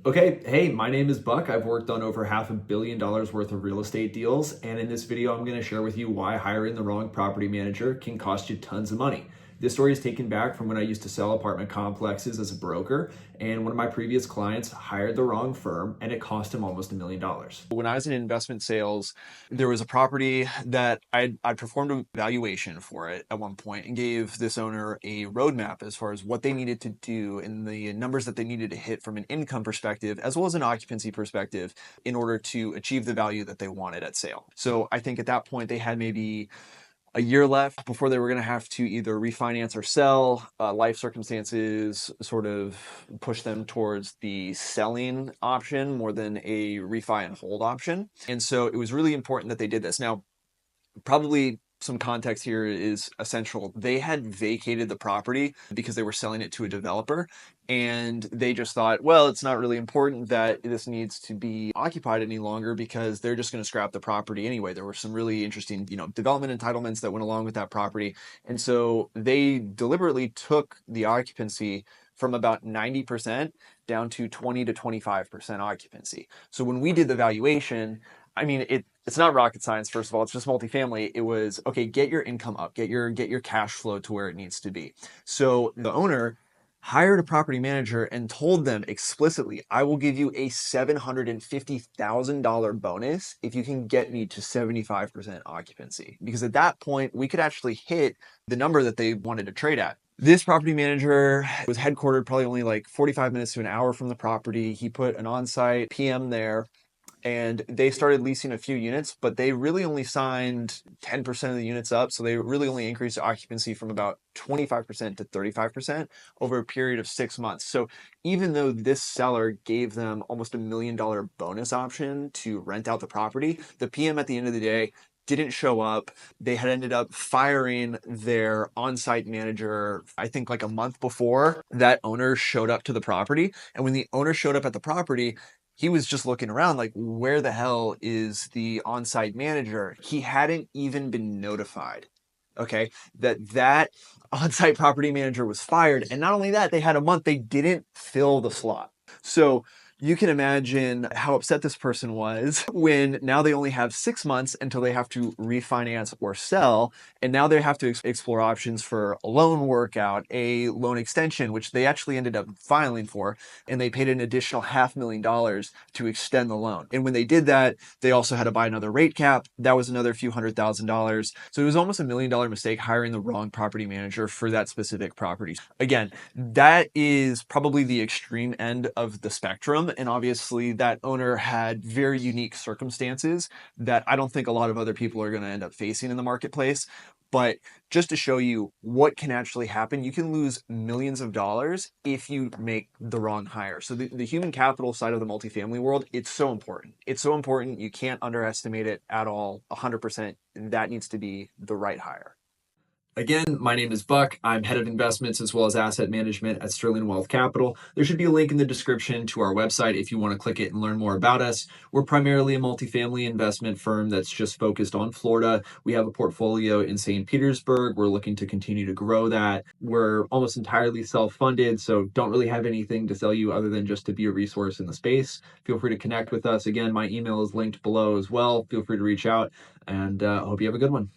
Okay, hey, my name is Buck. I've worked on over $500 million worth of real estate deals, and in this video, I'm going to share with you why hiring the wrong property manager can cost you tons of money. This story is taken back from when I used to sell apartment complexes as a broker, and one of my previous clients hired the wrong firm, and it cost him almost $1 million. When I was in investment sales, there was a property that I performed a valuation for it at one point and gave this owner a roadmap as far as what they needed to do and the numbers that they needed to hit from an income perspective as well as an occupancy perspective in order to achieve the value that they wanted at sale. So I think at that point they had maybe a year left before they were going to have to either refinance or sell. Life circumstances sort of push them towards the selling option more than a refi and hold option. And so it was really important that they did this. Now, probably some context here is essential. They had vacated the property because they were selling it to a developer, and they just thought, well, it's not really important that this needs to be occupied any longer because they're just going to scrap the property anyway. There were some really interesting, development entitlements that went along with that property. And so they deliberately took the occupancy from about 90% down to 20 to 25% occupancy. So when we did the valuation, I mean, it's not rocket science, first of all. It's just multifamily. It was, okay, get your income up, get your cash flow to where it needs to be. So the owner hired a property manager and told them explicitly, I will give you a $750,000 bonus if you can get me to 75% occupancy. Because at that point, we could actually hit the number that they wanted to trade at. This property manager was headquartered probably only like 45 minutes to an hour from the property. He put an on-site PM there, and they started leasing a few units, but they really only signed 10% of the units up. So they really only increased the occupancy from about 25% to 35% over a period of 6 months. So even though this seller gave them almost $1 million bonus option to rent out the property, the PM at the end of the day didn't show up. They had ended up firing their on-site manager, I think like a month before that owner showed up to the property. And when the owner showed up at the property, he was just looking around like, where the hell is the on-site manager? He hadn't even been notified, okay, that on-site property manager was fired. And not only that, they had a month, they didn't fill the slot. So you can imagine how upset this person was when now they only have 6 months until they have to refinance or sell. And now they have to explore options for a loan workout, a loan extension, which they actually ended up filing for. And they paid an additional $500,000 to extend the loan. And when they did that, they also had to buy another rate cap. That was another few $100,000. So it was almost $1 million mistake hiring the wrong property manager for that specific property. Again, that is probably the extreme end of the spectrum. And obviously that owner had very unique circumstances that I don't think a lot of other people are going to end up facing in the marketplace. But just to show you what can actually happen, you can lose millions of dollars if you make the wrong hire. So the human capital side of the multifamily world, it's so important. It's so important. You can't underestimate it at all. 100%. That needs to be the right hire. Again, my name is Buck. I'm head of investments as well as asset management at Sterling Wealth Capital. There should be a link in the description to our website if you want to click it and learn more about us. We're primarily a multifamily investment firm that's just focused on Florida. We have a portfolio in St. Petersburg. We're looking to continue to grow that. We're almost entirely self-funded, so don't really have anything to sell you other than just to be a resource in the space. Feel free to connect with us. Again, my email is linked below as well. Feel free to reach out, and I hope you have a good one.